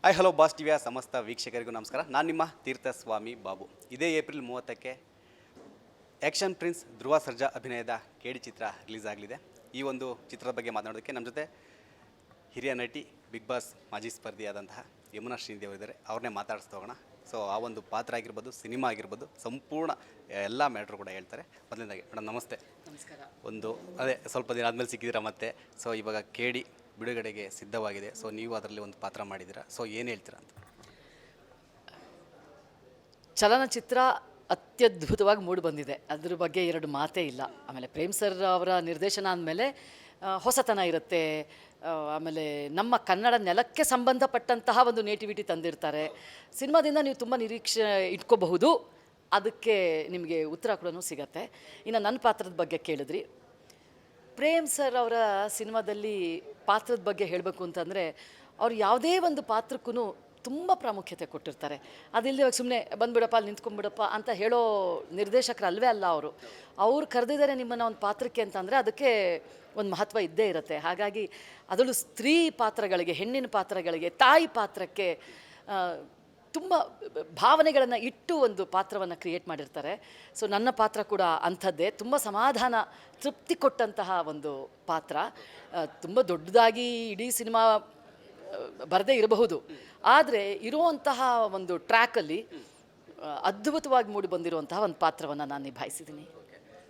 Hi hello boss ಟಿವಿಯ ಸಮಸ್ತ ವೀಕ್ಷಕರಿಗೂ ನಮಸ್ಕಾರ. ನಾನು ನಿಮ್ಮ ತೀರ್ಥಸ್ವಾಮಿ ಬಾಬು. ಇದೇ April 30ಕ್ಕೆ action prince Dhruva Sarja ಅಭಿನಯದ ಕೇಡಿ ಚಿತ್ರ ರಿಲೀಸ್ ಆಗಲಿದೆ. ಈ ಒಂದು ಚಿತ್ರದ ಬಗ್ಗೆ ಮಾತನಾಡೋದಕ್ಕೆ ನಮ್ಮ ಜೊತೆ ಹಿರಿಯ ನಟಿ, ಬಿಗ್ ಬಾಸ್ ಮಾಜಿ ಸ್ಪರ್ಧಿಯಾದಂತಹ ಯಮುನಾ ಶ್ರೀದೇವಿದ್ದಾರೆ. ಅವ್ರನ್ನೇ ಮಾತಾಡಿಸ್ತಾ ಹೋಗೋಣ. ಸೊ ಆ ಒಂದು ಪಾತ್ರ ಆಗಿರ್ಬೋದು, ಸಿನಿಮಾ ಆಗಿರ್ಬೋದು, ಸಂಪೂರ್ಣ ಎಲ್ಲ ಮ್ಯಾಟ್ರು ಕೂಡ ಹೇಳ್ತಾರೆ. ಮೊದಲನೇದಾಗಿ ಮೇಡಮ್ ನಮಸ್ತೆ. ನಮಸ್ಕಾರ. ಅದೇ ಸ್ವಲ್ಪ ದಿನ ಆದಮೇಲೆ ಸಿಕ್ಕಿದ್ದೀರಾ ಮತ್ತೆ. ಸೊ ಇವಾಗ ಕೇಡಿ ಬಿಡುಗಡೆಗೆ ಸಿದ್ಧವಾಗಿದೆ. ಸೊ ನೀವು ಅದರಲ್ಲಿ ಒಂದು ಪಾತ್ರ ಮಾಡಿದ್ದೀರಾ. ಸೊ ಏನು ಹೇಳ್ತೀರಾ ಅಂತ? ಚಲನಚಿತ್ರ ಅತ್ಯದ್ಭುತವಾಗಿ ಮೂಡಿ ಬಂದಿದೆ, ಅದ್ರ ಬಗ್ಗೆ ಎರಡು ಮಾತೇ ಇಲ್ಲ. ಆಮೇಲೆ ಪ್ರೇಮ್ ಸರ್ ಅವರ ನಿರ್ದೇಶನ ಅಂದಮೇಲೆ ಹೊಸತನ ಇರುತ್ತೆ. ಆಮೇಲೆ ನಮ್ಮ ಕನ್ನಡ ನೆಲಕ್ಕೆ ಸಂಬಂಧಪಟ್ಟಂತಹ ಒಂದು ನೇಟಿವಿಟಿ ತಂದಿರ್ತಾರೆ. ಸಿನಿಮಾದಿಂದ ನೀವು ತುಂಬ ನಿರೀಕ್ಷೆ ಇಟ್ಕೋಬಹುದು. ಅದಕ್ಕೆ ನಿಮಗೆ ಉತ್ತರ ಕೂಡ ಸಿಗತ್ತೆ. ಇನ್ನು ನನ್ನ ಪಾತ್ರದ ಬಗ್ಗೆ ಕೇಳಿದ್ರಿ. ಪ್ರೇಮ್ ಸರ್ ಅವರ ಸಿನಿಮಾದಲ್ಲಿ ಪಾತ್ರದ ಬಗ್ಗೆ ಹೇಳಬೇಕು ಅಂತಂದರೆ, ಅವ್ರು ಯಾವುದೇ ಒಂದು ಪಾತ್ರಕ್ಕೂ ತುಂಬ ಪ್ರಾಮುಖ್ಯತೆ ಕೊಟ್ಟಿರ್ತಾರೆ. ಅದಿಲ್ಲದೆ ಸುಮ್ಮನೆ ಬಂದುಬಿಡಪ್ಪ, ಅಲ್ಲಿ ನಿಂತ್ಕೊಂಡ್ಬಿಡಪ್ಪ ಅಂತ ಹೇಳೋ ನಿರ್ದೇಶಕರು ಅಲ್ವೇ ಅಲ್ಲ ಅವರು. ಅವ್ರು ಕರೆದಿದ್ದಾರೆ ನಿಮ್ಮನ್ನು ಒಂದು ಪಾತ್ರಕ್ಕೆ ಅಂತಂದರೆ ಅದಕ್ಕೆ ಒಂದು ಮಹತ್ವ ಇದ್ದೇ ಇರುತ್ತೆ. ಹಾಗಾಗಿ ಅದರಲ್ಲೂ ಸ್ತ್ರೀ ಪಾತ್ರಗಳಿಗೆ, ಹೆಣ್ಣಿನ ಪಾತ್ರಗಳಿಗೆ, ತಾಯಿ ಪಾತ್ರಕ್ಕೆ ತುಂಬ ಭಾವನೆಗಳನ್ನು ಇಟ್ಟು ಒಂದು ಪಾತ್ರವನ್ನು ಕ್ರಿಯೇಟ್ ಮಾಡಿರ್ತಾರೆ. ಸೊ ನನ್ನ ಪಾತ್ರ ಕೂಡ ಅಂಥದ್ದೇ. ತುಂಬ ಸಮಾಧಾನ, ತೃಪ್ತಿ ಕೊಟ್ಟಂತಹ ಒಂದು ಪಾತ್ರ. ತುಂಬ ದೊಡ್ಡದಾಗಿ ಇಡೀ ಸಿನಿಮಾ ಬರದೇ ಇರಬಹುದು, ಆದರೆ ಇರುವಂತಹ ಒಂದು ಟ್ರ್ಯಾಕಲ್ಲಿ ಅದ್ಭುತವಾಗಿ ಮೂಡಿ ಬಂದಿರುವಂತಹ ಒಂದು ಪಾತ್ರವನ್ನು ನಾನು ನಿಭಾಯಿಸಿದ್ದೀನಿ.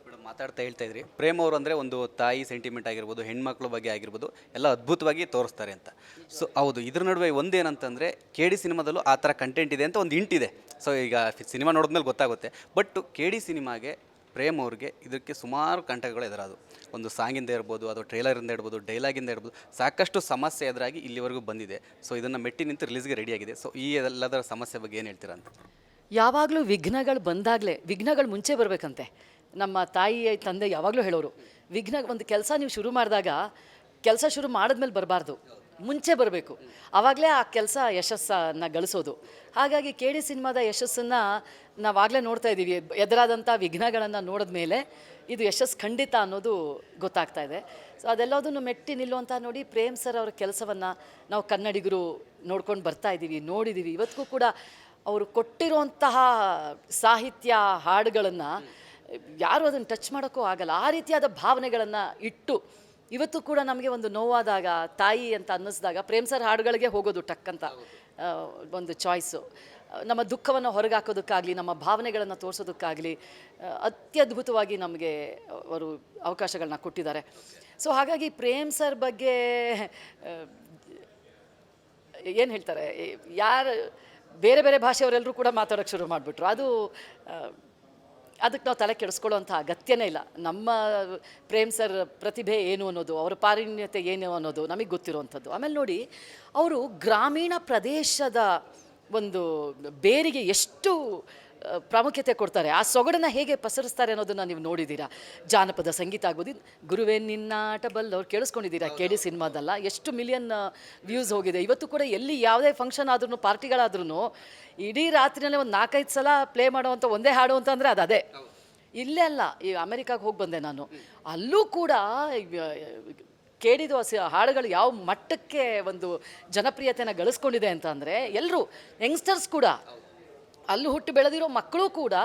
ಮೇಡಮ್ ಮಾತಾಡ್ತಾ ಹೇಳ್ತಾ ಇದ್ರಿ, ಪ್ರೇಮ್ ಅವರು ಅಂದರೆ ಒಂದು ತಾಯಿ ಸೆಂಟಿಮೆಂಟ್ ಆಗಿರ್ಬೋದು, ಹೆಣ್ಮಕ್ಳ ಬಗ್ಗೆ ಆಗಿರ್ಬೋದು, ಎಲ್ಲ ಅದ್ಭುತವಾಗಿ ತೋರಿಸ್ತಾರೆ ಅಂತ. ಸೊ ಹೌದು, ಇದ್ರ ನಡುವೆ ಒಂದೇನಂತಂದರೆ ಕೇಡಿ ಸಿನಿಮಾದಲ್ಲೂ ಆ ಥರ ಕಂಟೆಂಟ್ ಇದೆ ಅಂತ ಒಂದು ಇಂಟಿದೆ. ಸೊ ಈಗ ಸಿನಿಮಾ ನೋಡಿದ್ಮೇಲೆ ಗೊತ್ತಾಗುತ್ತೆ. ಬಟ್ ಕೇಡಿ ಸಿನಿಮಾಗೆ ಪ್ರೇಮ್ ಅವ್ರಿಗೆ ಇದಕ್ಕೆ ಸುಮಾರು ಕಂಟಕಗಳು ಎದುರಾದವು. ಒಂದು ಸಾಂಗಿಂದ ಇರ್ಬೋದು, ಅದು ಟ್ರೇಲರಿಂದ ಇರ್ಬೋದು, ಡೈಲಾಗಿಂದ ಇರ್ಬೋದು, ಸಾಕಷ್ಟು ಸಮಸ್ಯೆ ಎದುರಾಗಿ ಇಲ್ಲಿವರೆಗೂ ಬಂದಿದೆ. ಸೊ ಇದನ್ನು ಮೆಟ್ಟಿ ನಿಂತು ರಿಲೀಸ್ಗೆ ರೆಡಿಯಾಗಿದೆ. ಸೊ ಈ ಎಲ್ಲದರ ಸಮಸ್ಯೆ ಬಗ್ಗೆ ಏನು ಹೇಳ್ತೀರಾ ಅಂತ? ಯಾವಾಗಲೂ ವಿಘ್ನಗಳು ಬಂದಾಗಲೇ, ವಿಘ್ನಗಳು ಮುಂಚೆ ಬರಬೇಕಂತೆ. ನಮ್ಮ ತಾಯಿ ತಂದೆ ಯಾವಾಗಲೂ ಹೇಳೋರು, ಒಂದು ಕೆಲಸ ನೀವು ಶುರು ಮಾಡಿದಾಗ ಕೆಲಸ ಶುರು ಮಾಡಿದ್ಮೇಲೆ ಬರಬಾರ್ದು, ಮುಂಚೆ ಬರಬೇಕು. ಆವಾಗಲೇ ಆ ಕೆಲಸ ಯಶಸ್ಸನ್ನು ಗಳಿಸೋದು. ಹಾಗಾಗಿ ಕೇಡಿ ಸಿನಿಮಾದ ಯಶಸ್ಸನ್ನು ನಾವಾಗಲೇ ನೋಡ್ತಾ ಇದ್ದೀವಿ. ಎದುರಾದಂಥ ವಿಘ್ನಗಳನ್ನು ನೋಡಿದ ಮೇಲೆ ಇದು ಯಶಸ್ಸು ಖಂಡಿತ ಅನ್ನೋದು ಗೊತ್ತಾಗ್ತಾ ಇದೆ. ಸೊ ಅದೆಲ್ಲದನ್ನು ಮೆಟ್ಟಿ ನಿಲ್ಲುವಂಥ ನೋಡಿ ಪ್ರೇಮ್ ಸರ್ ಅವರ ಕೆಲಸವನ್ನು ನಾವು ಕನ್ನಡಿಗರು ನೋಡ್ಕೊಂಡು ಬರ್ತಾ ಇದ್ದೀವಿ, ನೋಡಿದ್ದೀವಿ. ಇವತ್ತಿಗೂ ಕೂಡ ಅವರು ಕೊಟ್ಟಿರುವಂತಹ ಸಾಹಿತ್ಯ, ಹಾಡುಗಳನ್ನು ಯಾರು ಅದನ್ನು ಟಚ್ ಮಾಡೋಕ್ಕೂ ಆಗಲ್ಲ. ಆ ರೀತಿಯಾದ ಭಾವನೆಗಳನ್ನು ಇಟ್ಟು ಇವತ್ತು ಕೂಡ ನಮಗೆ ಒಂದು ನೋವಾದಾಗ, ತಾಯಿ ಅಂತ ಅನ್ನಿಸಿದಾಗ ಪ್ರೇಮ್ ಸರ್ ಹಾಡುಗಳಿಗೆ ಹೋಗೋದು ಟಕ್ಕಂತ ಒಂದು ಚಾಯ್ಸು. ನಮ್ಮ ದುಃಖವನ್ನು ಹೊರಗೆ ಹಾಕೋದಕ್ಕಾಗಲಿ, ನಮ್ಮ ಭಾವನೆಗಳನ್ನು ತೋರಿಸೋದಕ್ಕಾಗಲಿ ಅತ್ಯದ್ಭುತವಾಗಿ ನಮಗೆ ಅವರು ಅವಕಾಶಗಳನ್ನ ಕೊಟ್ಟಿದ್ದಾರೆ. ಸೊ ಹಾಗಾಗಿ ಪ್ರೇಮ್ ಸರ್ ಬಗ್ಗೆ ಏನು ಹೇಳ್ತಾರೆ, ಯಾರು ಬೇರೆ ಬೇರೆ ಭಾಷೆಯವರೆಲ್ಲರೂ ಕೂಡ ಮಾತಾಡೋಕ್ಕೆ ಶುರು ಮಾಡಿಬಿಟ್ರು. ಅದಕ್ಕೆ ನಾವು ತಲೆ ಕೆಡಿಸ್ಕೊಳ್ಳೋವಂಥ ಅಗತ್ಯನೇ ಇಲ್ಲ. ನಮ್ಮ ಪ್ರೇಮ್ ಸರ್ ಪ್ರತಿಭೆ ಏನು ಅನ್ನೋದು, ಅವರ ಪಾರಿಣ್ಯತೆ ಏನು ಅನ್ನೋದು ನಮಗೆ ಗೊತ್ತಿರುವಂಥದ್ದು. ಆಮೇಲೆ ನೋಡಿ, ಅವರು ಗ್ರಾಮೀಣ ಪ್ರದೇಶದ ಒಂದು ಬೇರಿಗೆ ಎಷ್ಟು ಪ್ರಾಮುಖ್ಯತೆ ಕೊಡ್ತಾರೆ, ಆ ಸೊಗಡನ್ನು ಹೇಗೆ ಪಸರಿಸ್ತಾರೆ ಅನ್ನೋದನ್ನು ನೀವು ನೋಡಿದ್ದೀರಾ. ಜಾನಪದ ಸಂಗೀತ ಆಗ್ಬೋದು, ಗುರುವೇ ನಿನ್ನಾಟ ಬಲ್ ಅವ್ರು ಕೇಳಿಸ್ಕೊಂಡಿದ್ದೀರಾ ಕೇಡಿ ಸಿನಿಮಾದಲ್ಲ, ಎಷ್ಟು ಮಿಲಿಯನ್ ವ್ಯೂಸ್ ಹೋಗಿದೆ. ಇವತ್ತು ಕೂಡ ಎಲ್ಲಿ ಯಾವುದೇ ಫಂಕ್ಷನ್ ಆದ್ರೂ, ಪಾರ್ಟಿಗಳಾದ್ರೂ ಇಡೀ ರಾತ್ರಿಯಲ್ಲೇ ಒಂದು 4-5 ಸಲ ಪ್ಲೇ ಮಾಡೋವಂಥ ಒಂದೇ ಹಾಡು ಅಂತಂದರೆ ಅದೇ. ಇಲ್ಲೇ ಅಲ್ಲ, ಈ ಅಮೆರಿಕಾಗೆ ಹೋಗಿ ಬಂದೆ ನಾನು, ಅಲ್ಲೂ ಕೂಡ ಕೇಳಿದ ಹಾಡುಗಳು ಯಾವ ಮಟ್ಟಕ್ಕೆ ಒಂದು ಜನಪ್ರಿಯತೆಯನ್ನು ಗಳಿಸ್ಕೊಂಡಿದೆ ಅಂತ ಅಂದರೆ, ಎಲ್ಲರೂ ಯಂಗ್ಸ್ಟರ್ಸ್ ಕೂಡ, ಅಲ್ಲೂ ಹುಟ್ಟು ಬೆಳೆದಿರೋ ಮಕ್ಕಳು ಕೂಡ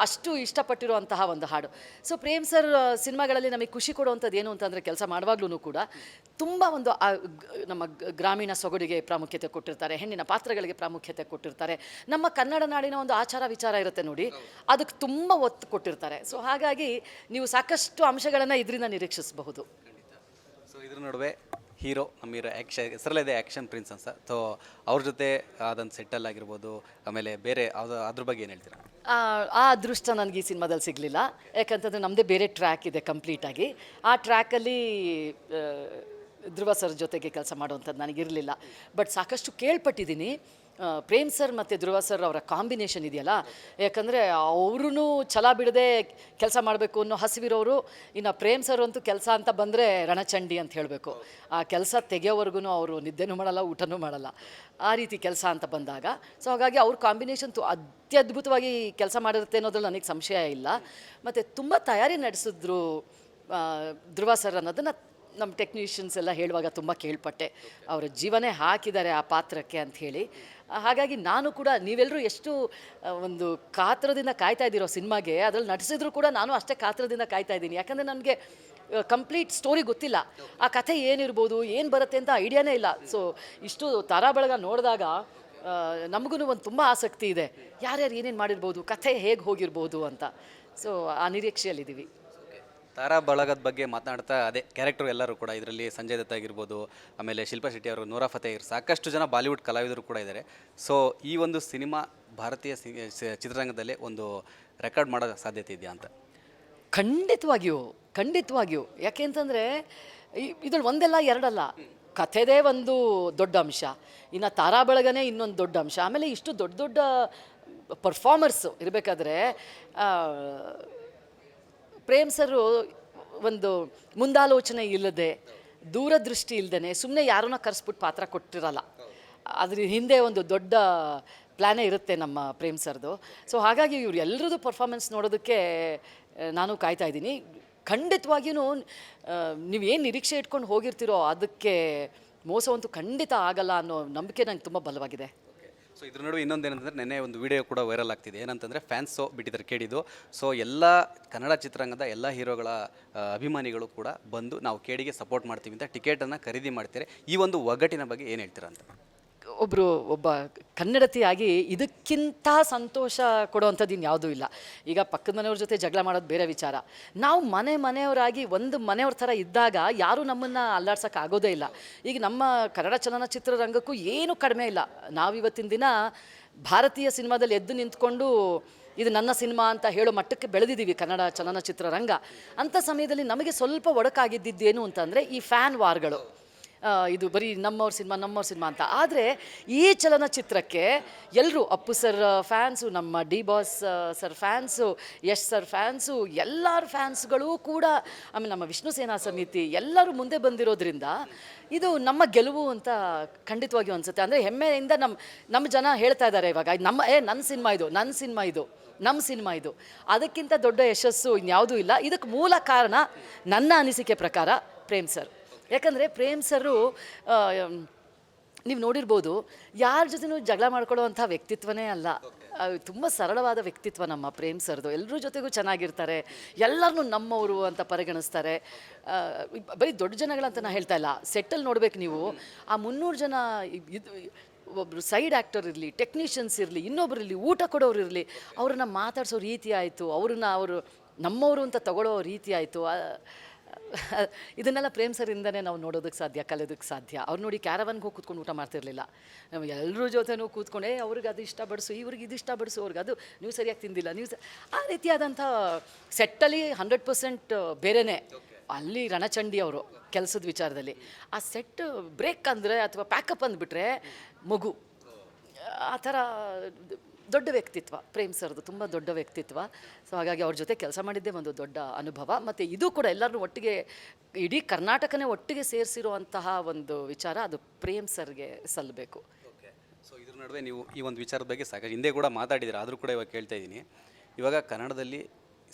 ಅಷ್ಟು ಇಷ್ಟಪಟ್ಟಿರುವಂತಹ ಒಂದು ಹಾಡು. ಸೊ ಪ್ರೇಮ್ ಸರ್ ಸಿನಿಮಾಗಳಲ್ಲಿ ನಮಗೆ ಖುಷಿ ಕೊಡುವಂಥದ್ದು ಏನು ಅಂತಂದರೆ, ಕೆಲಸ ಮಾಡುವಾಗ್ಲೂ ಕೂಡ ತುಂಬ ಒಂದು ನಮ್ಮ ಗ್ರಾಮೀಣ ಸೊಗಡಿಗೆ ಪ್ರಾಮುಖ್ಯತೆ ಕೊಟ್ಟಿರ್ತಾರೆ, ಹೆಣ್ಣಿನ ಪಾತ್ರಗಳಿಗೆ ಪ್ರಾಮುಖ್ಯತೆ ಕೊಟ್ಟಿರ್ತಾರೆ. ನಮ್ಮ ಕನ್ನಡ ನಾಡಿನ ಒಂದು ಆಚಾರ ವಿಚಾರ ಇರುತ್ತೆ ನೋಡಿ, ಅದಕ್ಕೆ ತುಂಬ ಒತ್ತು ಕೊಟ್ಟಿರ್ತಾರೆ. ಸೊ ಹಾಗಾಗಿ ನೀವು ಸಾಕಷ್ಟು ಅಂಶಗಳನ್ನು ಇದರಿಂದ ನಿರೀಕ್ಷಿಸಬಹುದು. ಸೊ ಇದ್ರ ನಡುವೆ ಹೀರೋ, ನಮ್ಮ ಹೀರೋ ಹೆಸರಲ್ಲಿದೆ ಆ್ಯಕ್ಷನ್ ಪ್ರಿನ್ಸ್ ಅಂತ. ಸೊ ಅವ್ರ ಜೊತೆ ಅದೊಂದು ಸೆಟ್ಟಲ್ ಆಗಿರ್ಬೋದು, ಆಮೇಲೆ ಬೇರೆ ಅದ್ರ ಬಗ್ಗೆ ಏನು ಹೇಳ್ತೀರಾ? ಆ ಅದೃಷ್ಟ ನನಗೆ ಈ ಸಿನಿಮಾದಲ್ಲಿ ಸಿಗಲಿಲ್ಲ. ಯಾಕಂತಂದರೆ ನಮ್ಮದೇ ಬೇರೆ ಟ್ರ್ಯಾಕ್ ಇದೆ ಕಂಪ್ಲೀಟಾಗಿ. ಆ ಟ್ರ್ಯಾಕಲ್ಲಿ ಧ್ರುವ ಸರ್ ಜೊತೆಗೆ ಕೆಲಸ ಮಾಡುವಂಥದ್ದು ನನಗಿರಲಿಲ್ಲ. ಬಟ್ ಸಾಕಷ್ಟು ಕೇಳ್ಪಟ್ಟಿದ್ದೀನಿ. ಪ್ರೇಮ್ ಸರ್ ಮತ್ತು ಧ್ರುವ ಸರ್ ಅವರ ಕಾಂಬಿನೇಷನ್ ಇದೆಯಲ್ಲ, ಯಾಕಂದರೆ ಅವ್ರೂ ಛಲ ಬಿಡದೆ ಕೆಲಸ ಮಾಡಬೇಕು ಅನ್ನೋ ಹಸಿವಿರೋರು. ಇನ್ನು ಪ್ರೇಮ್ ಸರ್ ಅಂತೂ ಕೆಲಸ ಅಂತ ಬಂದರೆ ರಣಚಂಡಿ ಅಂತ ಹೇಳಬೇಕು. ಆ ಕೆಲಸ ತೆಗೆಯೋವರೆಗೂ ಅವರು ನಿದ್ದೆನೂ ಮಾಡಲ್ಲ, ಊಟನೂ ಮಾಡಲ್ಲ, ಆ ರೀತಿ ಕೆಲಸ ಅಂತ ಬಂದಾಗ. ಸೊ ಹಾಗಾಗಿ ಅವ್ರ ಕಾಂಬಿನೇಷನ್ ಅತ್ಯದ್ಭುತವಾಗಿ ಕೆಲಸ ಮಾಡಿರುತ್ತೆ ಅನ್ನೋದ್ರಲ್ಲಿ ನನಗೆ ಸಂಶಯ ಇಲ್ಲ. ಮತ್ತು ತುಂಬ ತಯಾರಿ ನಡೆಸಿದ್ರು ಧ್ರುವ ಸರ್ ಅನ್ನೋದನ್ನು ನಮ್ಮ ಟೆಕ್ನಿಷಿಯನ್ಸ್ ಎಲ್ಲ ಹೇಳುವಾಗ ತುಂಬ ಕೇಳ್ಪಟ್ಟೆ, ಅವರ ಜೀವನೇ ಹಾಕಿದ್ದಾರೆ ಆ ಪಾತ್ರಕ್ಕೆ ಅಂತ ಹೇಳಿ. ಹಾಗಾಗಿ ನಾನು ಕೂಡ ನೀವೆಲ್ಲರೂ ಎಷ್ಟು ಒಂದು ಕಾತರದಿಂದ ಕಾಯ್ತಾ ಇದ್ದೀರೋ ಸಿನಿಮಾಗೆ, ಅದರಲ್ಲಿ ನಟಿಸಿದ್ರು ಕೂಡ ನಾನು ಅಷ್ಟೇ ಕಾತರದಿಂದ ಕಾಯ್ತಾ ಇದ್ದೀನಿ. ಯಾಕಂದರೆ ನನಗೆ ಕಂಪ್ಲೀಟ್ ಸ್ಟೋರಿ ಗೊತ್ತಿಲ್ಲ, ಆ ಕಥೆ ಏನಿರ್ಬೋದು, ಏನು ಬರುತ್ತೆ ಅಂತ ಐಡಿಯಾನೇ ಇಲ್ಲ. ಸೊ ಇಷ್ಟು ತಾರಾಬಳಗ ನೋಡಿದಾಗ ನಮಗೂ ಒಂದು ತುಂಬ ಆಸಕ್ತಿ ಇದೆ, ಯಾರ್ಯಾರು ಏನೇನು ಮಾಡಿರ್ಬೋದು, ಕಥೆ ಹೇಗೆ ಹೋಗಿರ್ಬೋದು ಅಂತ. ಸೊ ಆ ನಿರೀಕ್ಷೆಯಲ್ಲಿದ್ದೀವಿ. ತಾರಾ ಬಳಗದ ಬಗ್ಗೆ ಮಾತನಾಡ್ತಾ ಅದೇ ಕ್ಯಾರೆಕ್ಟರ್ ಎಲ್ಲರೂ ಕೂಡ ಇದರಲ್ಲಿ ಸಂಜಯ್ ದತ್ ಆಗಿರ್ಬೋದು, ಆಮೇಲೆ ಶಿಲ್ಪಾ ಶೆಟ್ಟಿ ಅವರು, ನೂರಾ ಫತೇ ಸಾಕಷ್ಟು ಜನ ಬಾಲಿವುಡ್ ಕಲಾವಿದರು ಕೂಡ ಇದ್ದಾರೆ. ಸೊ ಈ ಒಂದು ಸಿನಿಮಾ ಭಾರತೀಯ ಚಿತ್ರರಂಗದಲ್ಲೇ ಒಂದು ರೆಕಾರ್ಡ್ ಮಾಡೋ ಸಾಧ್ಯತೆ ಇದೆಯಾ ಅಂತ? ಖಂಡಿತವಾಗಿಯೂ ಖಂಡಿತವಾಗಿಯೂ. ಯಾಕೆ ಅಂತಂದರೆ ಇದ್ರಲ್ಲಿ ಒಂದಲ್ಲ ಎರಡಲ್ಲ, ಕಥೆದೇ ಒಂದು ದೊಡ್ಡ ಅಂಶ, ಇನ್ನು ತಾರಾ ಬಳಗನೇ ಇನ್ನೊಂದು ದೊಡ್ಡ ಅಂಶ. ಆಮೇಲೆ ಇಷ್ಟು ದೊಡ್ಡ ದೊಡ್ಡ ಪರ್ಫಾರ್ಮರ್ಸು ಇರಬೇಕಾದ್ರೆ ಪ್ರೇಮ್ ಸರು ಒಂದು ಮುಂದಾಲೋಚನೆ ಇಲ್ಲದೆ, ದೂರದೃಷ್ಟಿ ಇಲ್ಲದೇ ಸುಮ್ಮನೆ ಯಾರನ್ನ ಕರೆಸ್ಬಿಟ್ಟು ಪಾತ್ರ ಕೊಟ್ಟಿರಲ್ಲ. ಅದ್ರ ಹಿಂದೆ ಒಂದು ದೊಡ್ಡ ಪ್ಲ್ಯಾನೇ ಇರುತ್ತೆ ನಮ್ಮ ಪ್ರೇಮ್ ಸರ್ದು. ಸೊ ಹಾಗಾಗಿ ಇವ್ರು ಎಲ್ಲರದ್ದು ಪರ್ಫಾರ್ಮೆನ್ಸ್ ನೋಡೋದಕ್ಕೆ ನಾನು ಕಾಯ್ತಾ ಇದ್ದೀನಿ. ಖಂಡಿತವಾಗಿಯೂ ನೀವೇನು ನಿರೀಕ್ಷೆ ಇಟ್ಕೊಂಡು ಹೋಗಿರ್ತೀರೋ ಅದಕ್ಕೆ ಮೋಸವಂತೂ ಖಂಡಿತ ಆಗಲ್ಲ ಅನ್ನೋ ನಂಬಿಕೆ ನಂಗೆ ತುಂಬ ಬಲವಾಗಿದೆ. ಸೊ ಇದ್ರ ನಡುವೆ ಇನ್ನೊಂದೇನಂತಂದರೆ ನೆನ್ನೆ ಒಂದು ವಿಡಿಯೋ ಕೂಡ ವೈರಲ್ ಆಗ್ತಿದೆ. ಏನಂತಂದರೆ ಫ್ಯಾನ್ಸು ಬಿಟ್ಟಿದ್ದಾರೆ ಕೇಳಿದ್ದು. ಸೊ ಎಲ್ಲ ಕನ್ನಡ ಚಿತ್ರರಂಗದ ಎಲ್ಲ ಹೀರೋಗಳ ಅಭಿಮಾನಿಗಳು ಕೂಡ ಬಂದು ನಾವು ಕೇಡಿಗೆ ಸಪೋರ್ಟ್ ಮಾಡ್ತೀವಿ ಅಂತ ಟಿಕೆಟನ್ನು ಖರೀದಿ ಮಾಡ್ತಾರೆ. ಈ ಒಂದು ಒಗ್ಗಟ್ಟಿನ ಬಗ್ಗೆ ಏನು ಹೇಳ್ತೀರಾ ಅಂತ? ಒಬ್ಬ ಕನ್ನಡತಿಯಾಗಿ ಇದಕ್ಕಿಂತ ಸಂತೋಷ ಕೊಡುವಂಥದ್ದು ಇನ್ಯಾವುದೂ ಇಲ್ಲ. ಈಗ ಪಕ್ಕದ ಮನೆಯವ್ರ ಜೊತೆ ಜಗಳ ಮಾಡೋದು ಬೇರೆ ವಿಚಾರ, ನಾವು ಮನೆಯವರಾಗಿ ಒಂದು ಮನೆಯವ್ರ ಥರ ಇದ್ದಾಗ ಯಾರೂ ನಮ್ಮನ್ನು ಅಲ್ಲಾಡ್ಸೋಕೆ ಆಗೋದೇ ಇಲ್ಲ. ಈಗ ನಮ್ಮ ಕನ್ನಡ ಚಲನಚಿತ್ರರಂಗಕ್ಕೂ ಏನೂ ಕಡಿಮೆ ಇಲ್ಲ. ನಾವಿವತ್ತಿನ ದಿನ ಭಾರತೀಯ ಸಿನಿಮಾದಲ್ಲಿ ಎದ್ದು ನಿಂತ್ಕೊಂಡು ಇದು ನನ್ನ ಸಿನಿಮಾ ಅಂತ ಹೇಳೋ ಮಟ್ಟಕ್ಕೆ ಬೆಳೆದಿದ್ದೀವಿ ಕನ್ನಡ ಚಲನಚಿತ್ರರಂಗ. ಅಂಥ ಸಮಯದಲ್ಲಿ ನಮಗೆ ಸ್ವಲ್ಪ ಒಡಕಾಗಿದ್ದೇನು ಅಂತಂದರೆ ಈ ಫ್ಯಾನ್ ವಾರ್ಗಳು. ಇದು ಬರೀ ನಮ್ಮವ್ರ ಸಿನಿಮಾ ಅಂತ. ಆದರೆ ಈ ಚಲನಚಿತ್ರಕ್ಕೆ ಎಲ್ಲರೂ ಅಪ್ಪು ಸರ್ ಫ್ಯಾನ್ಸು, ನಮ್ಮ D boss sir fans, Yash sir fans, ಎಲ್ಲರ ಫ್ಯಾನ್ಸ್ಗಳೂ ಕೂಡ, ಆಮೇಲೆ ನಮ್ಮ ವಿಷ್ಣು ಸೇನಾ ಸಮಿತಿ ಎಲ್ಲರೂ ಮುಂದೆ ಬಂದಿರೋದ್ರಿಂದ ಇದು ನಮ್ಮ ಗೆಲುವು ಅಂತ ಖಂಡಿತವಾಗಿಯೂ ಅನಿಸುತ್ತೆ. ಅಂದರೆ ಹೆಮ್ಮೆಯಿಂದ ನಮ್ಮ ಜನ ಹೇಳ್ತಾ ಇದ್ದಾರೆ ಇವಾಗ, ನನ್ನ ಸಿನಿಮಾ ಇದು. ಅದಕ್ಕಿಂತ ದೊಡ್ಡ ಯಶಸ್ಸು ಇನ್ಯಾವುದೂ ಇಲ್ಲ. ಇದಕ್ಕೆ ಮೂಲ ಕಾರಣ ನನ್ನ ಅನಿಸಿಕೆ ಪ್ರಕಾರ ಪ್ರೇಮ್ ಸರ್. ಯಾಕಂದರೆ ಪ್ರೇಮ್ ಸರು ನೀವು ನೋಡಿರ್ಬೋದು, ಯಾರ ಜೊತೆನೂ ಜಗಳ ಮಾಡ್ಕೊಳ್ಳೋವಂಥ ವ್ಯಕ್ತಿತ್ವನೇ ಅಲ್ಲ. ತುಂಬ ಸರಳವಾದ ವ್ಯಕ್ತಿತ್ವ ನಮ್ಮ ಪ್ರೇಮ್ ಸರ್ದು. ಎಲ್ಲರ ಜೊತೆಗೂ ಚೆನ್ನಾಗಿರ್ತಾರೆ, ಎಲ್ಲರನ್ನೂ ನಮ್ಮವರು ಅಂತ ಪರಿಗಣಿಸ್ತಾರೆ. ಬರೀ ದೊಡ್ಡ ಜನಗಳಂತ ನಾನು ಹೇಳ್ತಾ ಇಲ್ಲ, ಸೆಟ್ಟಲ್ಲಿ ನೋಡ್ಬೇಕು ನೀವು, ಆ 300 ಜನ ಒಬ್ಬರು ಸೈಡ್ ಆ್ಯಕ್ಟರ್ ಇರಲಿ, ಟೆಕ್ನಿಷಿಯನ್ಸ್ ಇರಲಿ, ಇನ್ನೊಬ್ರು ಇರಲಿ, ಊಟ ಕೊಡೋರು ಇರಲಿ, ಅವ್ರನ್ನ ಮಾತಾಡಿಸೋ ರೀತಿ ಆಯಿತು, ಅವರು ನಮ್ಮವರು ಅಂತ ತಗೊಳ್ಳೋ ರೀತಿ ಆಯಿತು. ಇದನ್ನೆಲ್ಲ ಪ್ರೇಮ್ ಸರಿಂದನೇ ನಾವು ನೋಡೋದಕ್ಕೆ ಸಾಧ್ಯ, ಕಲಿಯೋದಕ್ಕೆ ಸಾಧ್ಯ. ಅವ್ರು ನೋಡಿ ಕ್ಯಾರವನ್ಗೆ ಹೋಗಿ ಕೂತ್ಕೊಂಡು ಊಟ ಮಾಡ್ತಿರ್ಲಿಲ್ಲ. ನಾವು ಎಲ್ಲರ ಜೊತೆನೂ ಕೂತ್ಕೊಂಡೆ ಅವ್ರಿಗೆ ಅದು ಇಷ್ಟ ಬಡಿಸು, ಇವ್ರಿಗೆ ಇದು ಇಷ್ಟ ಬಡಿಸು, ಅವ್ರಿಗೆ ಅದು ನೀವು ಸರಿಯಾಗಿ ತಿಂದಿಲ್ಲ, ಆ ರೀತಿಯಾದಂಥ ಸೆಟ್ಟಲ್ಲಿ 100% ಬೇರೆಯೇ. ಅಲ್ಲಿ ರಣಚಂಡಿ ಅವರು ಕೆಲಸದ ವಿಚಾರದಲ್ಲಿ ಆ ಸೆಟ್ ಬ್ರೇಕ್ ಅಂದರೆ ಅಥವಾ ಪ್ಯಾಕಪ್ ಅಂದ್ಬಿಟ್ರೆ ಮಗು, ಆ ಥರ ದೊಡ್ಡ ವ್ಯಕ್ತಿತ್ವ ಪ್ರೇಮ್ ಸರ್ದು, ತುಂಬ ದೊಡ್ಡ ವ್ಯಕ್ತಿತ್ವ. ಸೊ ಹಾಗಾಗಿ ಅವ್ರ ಜೊತೆ ಕೆಲಸ ಮಾಡಿದ್ದೇ ಒಂದು ದೊಡ್ಡ ಅನುಭವ. ಮತ್ತು ಇದು ಕೂಡ ಎಲ್ಲರನ್ನೂ ಒಟ್ಟಿಗೆ, ಇಡೀ ಕರ್ನಾಟಕನೇ ಒಟ್ಟಿಗೆ ಸೇರಿಸಿರುವಂತಹ ಒಂದು ವಿಚಾರ, ಅದು ಪ್ರೇಮ್ ಸರ್ಗೆ ಸಲ್ಲಬೇಕು. ಸೊ ಇದ್ರ ನಡುವೆ ನೀವು ಈ ಒಂದು ವಿಚಾರದ ಬಗ್ಗೆ ಸಾಕಷ್ಟು ಹಿಂದೆ ಕೂಡ ಮಾತಾಡಿದ್ದೀರಾ, ಆದರೂ ಕೂಡ ಇವಾಗ ಕೇಳ್ತಾ ಇದ್ದೀನಿ. ಇವಾಗ ಕನ್ನಡದಲ್ಲಿ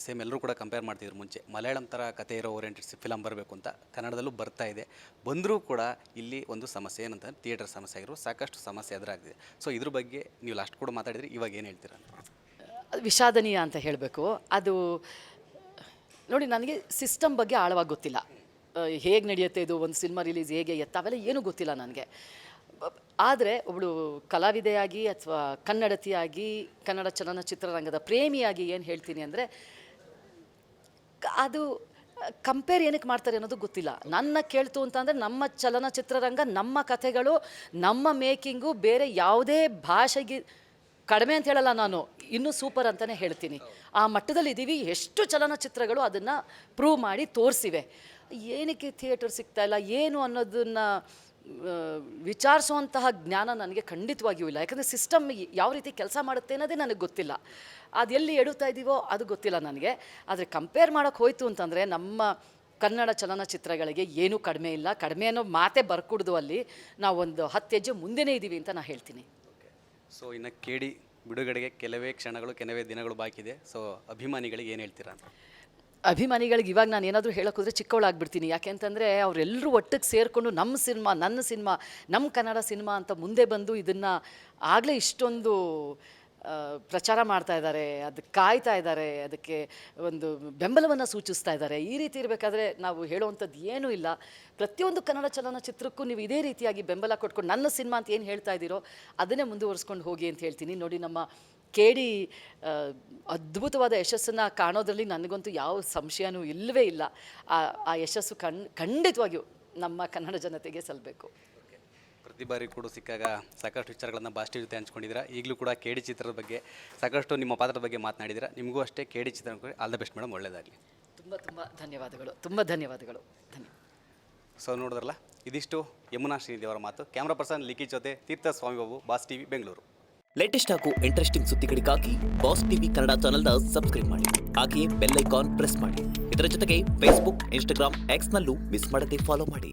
ಸೇಮ್ ಎಲ್ಲರೂ ಕೂಡ ಕಂಪೇರ್ ಮಾಡ್ತಿದ್ರು ಮುಂಚೆ, ಮಲಯಾಳಂ ಥರ ಕತೆ ಇರೋ ಓರಿಯೆಂಟೆಡ್ ಫಿಲಮ್ ಬರಬೇಕು ಅಂತ. ಕನ್ನಡದಲ್ಲೂ ಬರ್ತಾ ಇದೆ, ಬಂದರೂ ಕೂಡ ಇಲ್ಲಿ ಒಂದು ಸಮಸ್ಯೆ ಏನಂತ ಥಿಯೇಟರ್ ಸಮಸ್ಯೆ ಆಗಿರೋ ಸಾಕಷ್ಟು ಸಮಸ್ಯೆ ಎದುರಾಗಿದೆ. ಸೊ ಇದ್ರ ಬಗ್ಗೆ ನೀವು ಲಾಸ್ಟ್ ಕೂಡ ಮಾತಾಡಿದ್ರಿ, ಇವಾಗ ಏನು ಹೇಳ್ತೀರಾ ಅಂತ? ಅದು ವಿಷಾದನೀಯ ಅಂತ ಹೇಳಬೇಕು. ಅದು ನೋಡಿ, ನನಗೆ ಸಿಸ್ಟಮ್ ಬಗ್ಗೆ ಆಳವಾಗಿ ಗೊತ್ತಿಲ್ಲ. ಹೇಗೆ ನಡೆಯುತ್ತೆ ಇದು, ಒಂದು ಸಿನಿಮಾ ರಿಲೀಸ್ ಹೇಗೆ ಅವೆಲ್ಲ ಏನೂ ಗೊತ್ತಿಲ್ಲ ನನಗೆ. ಆದರೆ ಒಬ್ಬಳು ಕಲಾವಿದೆಯಾಗಿ ಅಥವಾ ಕನ್ನಡತಿಯಾಗಿ, ಕನ್ನಡ ಚಲನಚಿತ್ರರಂಗದ ಪ್ರೇಮಿಯಾಗಿ ಏನು ಹೇಳ್ತೀನಿ ಅಂದರೆ, ಅದು ಕಂಪೇರ್ ಏನಕ್ಕೆ ಮಾಡ್ತಾರೆ ಅನ್ನೋದು ಗೊತ್ತಿಲ್ಲ. ನನ್ನ ಕೇಳ್ತು ಅಂತಂದರೆ ನಮ್ಮ ಚಲನಚಿತ್ರರಂಗ, ನಮ್ಮ ಕಥೆಗಳು, ನಮ್ಮ ಮೇಕಿಂಗು ಬೇರೆ ಯಾವುದೇ ಭಾಷೆಗೆ ಕಡಿಮೆ ಅಂತ ಹೇಳಲ್ಲ ನಾನು, ಇನ್ನೂ ಸೂಪರ್ ಅಂತಲೇ ಹೇಳ್ತೀನಿ. ಆ ಮಟ್ಟದಲ್ಲಿ ಇದ್ದೀವಿ. ಎಷ್ಟು ಚಲನಚಿತ್ರಗಳು ಅದನ್ನು ಪ್ರೂವ್ ಮಾಡಿ ತೋರಿಸಿವೆ. ಏನಕ್ಕೆ ಥಿಯೇಟರ್ ಸಿಗ್ತಾಯಿಲ್ಲ ಏನು ಅನ್ನೋದನ್ನು ವಿಚಾರಿಸುವಂತಹ ಜ್ಞಾನ ನನಗೆ ಖಂಡಿತವಾಗಿಯೂ ಇಲ್ಲ. ಯಾಕಂದರೆ ಸಿಸ್ಟಮ್ ಯಾವ ರೀತಿ ಕೆಲಸ ಮಾಡುತ್ತೆ ಅನ್ನೋದೇ ನನಗೆ ಗೊತ್ತಿಲ್ಲ. ಅದು ಎಲ್ಲಿ ಎಡುತ್ತಾ ಇದ್ದೀವೋ ಅದು ಗೊತ್ತಿಲ್ಲ ನನಗೆ. ಆದರೆ ಕಂಪೇರ್ ಮಾಡೋಕ್ಕೆ ಹೋಯ್ತು ಅಂತಂದರೆ ನಮ್ಮ ಕನ್ನಡ ಚಲನಚಿತ್ರಗಳಿಗೆ ಏನೂ ಕಡಿಮೆ ಇಲ್ಲ. ಕಡಿಮೆ ಅನ್ನೋ ಮಾತೇ ಬರ್ಕೂಡ್ದು. ಅಲ್ಲಿ ನಾವು ಒಂದು 10 ಹೆಜ್ಜೆ ಮುಂದೆನೇ ಇದ್ದೀವಿ ಅಂತ ನಾನು ಹೇಳ್ತೀನಿ. ಸೊ ಇನ್ನು ಕೇಡಿ ಬಿಡುಗಡೆಗೆ ಕೆಲವೇ ಕ್ಷಣಗಳು, ಕೆಲವೇ ದಿನಗಳು ಬಾಕಿ ಇದೆ. ಸೊ ಅಭಿಮಾನಿಗಳಿಗೆ ಏನು ಹೇಳ್ತೀರಾ ಅಂತ? ಅಭಿಮಾನಿಗಳಿಗೆ ಇವಾಗ ನಾನು ಏನಾದರೂ ಹೇಳೋಕೆ ಹೋದರೆ ಚಿಕ್ಕವಳಾಗ್ಬಿಡ್ತೀನಿ. ಯಾಕೆ ಅಂತಂದರೆ ಅವರೆಲ್ಲರೂ ಒಟ್ಟಿಗೆ ಸೇರಿಕೊಂಡು ನಮ್ಮ ಸಿನಿಮಾ, ನನ್ನ ಸಿನಿಮಾ, ನಮ್ಮ ಕನ್ನಡ ಸಿನಿಮಾ ಅಂತ ಮುಂದೆ ಬಂದು ಇದನ್ನು ಆಗಲೇ ಇಷ್ಟೊಂದು ಪ್ರಚಾರ ಮಾಡ್ತಾ ಇದ್ದಾರೆ, ಅದಕ್ಕೆ ಕಾಯ್ತಾ ಇದ್ದಾರೆ, ಅದಕ್ಕೆ ಒಂದು ಬೆಂಬಲವನ್ನು ಸೂಚಿಸ್ತಾ ಇದ್ದಾರೆ. ಈ ರೀತಿ ಇರಬೇಕಾದ್ರೆ ನಾವು ಹೇಳುವಂಥದ್ದು ಏನೂ ಇಲ್ಲ. ಪ್ರತಿಯೊಂದು ಕನ್ನಡ ಚಲನಚಿತ್ರಕ್ಕೂ ನೀವು ಇದೇ ರೀತಿಯಾಗಿ ಬೆಂಬಲ ಕೊಟ್ಕೊಂಡು ನನ್ನ ಸಿನಿಮಾ ಅಂತ ಏನು ಹೇಳ್ತಾ ಇದ್ದೀರೋ ಅದನ್ನೇ ಮುಂದುವರಿಸ್ಕೊಂಡು ಹೋಗಿ ಅಂತ ಹೇಳ್ತೀನಿ. ನೋಡಿ, ನಮ್ಮ KD ಅದ್ಭುತವಾದ ಯಶಸ್ಸನ್ನು ಕಾಣೋದ್ರಲ್ಲಿ ನನಗಂತೂ ಯಾವ ಸಂಶಯನೂ ಇಲ್ಲವೇ ಇಲ್ಲ. ಆ ಯಶಸ್ಸು ಖಂಡಿತವಾಗಿಯೂ ನಮ್ಮ ಕನ್ನಡ ಜನತೆಗೆ ಸಲ್ಲಬೇಕು. ಪ್ರತಿ ಬಾರಿ ಕೂಡ ಸಿಕ್ಕಾಗ ಸಾಕಷ್ಟು ವಿಚಾರಗಳನ್ನು ಬಾಸ್ಟಿ ಜೊತೆ ಹಂಚ್ಕೊಂಡಿದ್ದೀರಾ. ಈಗಲೂ ಕೂಡ KD ಚಿತ್ರದ ಬಗ್ಗೆ ಸಾಕಷ್ಟು ನಿಮ್ಮ ಪಾತ್ರದ ಬಗ್ಗೆ ಮಾತನಾಡಿದ್ದೀರಾ. ನಿಮಗೂ ಅಷ್ಟೇ KD Chitra all the best madam, ಒಳ್ಳೆಯದಾಗಲಿ. ತುಂಬ ತುಂಬ ಧನ್ಯವಾದಗಳು, ತುಂಬ ಧನ್ಯವಾದಗಳು. ಸೊ ನೋಡಿದ್ರಲ್ಲ, ಇದಿಷ್ಟು ಯಮುನಾ ಶ್ರೀನಿಧಿ ಅವರ ಮಾತು. ಕ್ಯಾಮ್ರಾ ಪರ್ಸನ್ ಲಿಖಿತ್ ಜೊತೆ Teertha Swamy Babu, boss TV Bengaluru. Latest ಹಾಗೂ ಇಂಟ್ರೆಸ್ಟಿಂಗ್ ಸುದ್ದಿಗಳಿಗಾಗಿ ಬಾಸ್ TV ಕನ್ನಡ ಚಾನೆಲ್ನ ಸಬ್ಸ್ಕ್ರೈಬ್ ಮಾಡಿ. ಹಾಗೆಯೇ ಬೆಲ್ ಐಕಾನ್ ಪ್ರೆಸ್ ಮಾಡಿ. ಇದರ ಜೊತೆಗೆ ಫೇಸ್ಬುಕ್, ಇನ್ಸ್ಟಾಗ್ರಾಮ್, X ನಲ್ಲೂ ಮಿಸ್ ಮಾಡದೆ ಫಾಲೋ ಮಾಡಿ.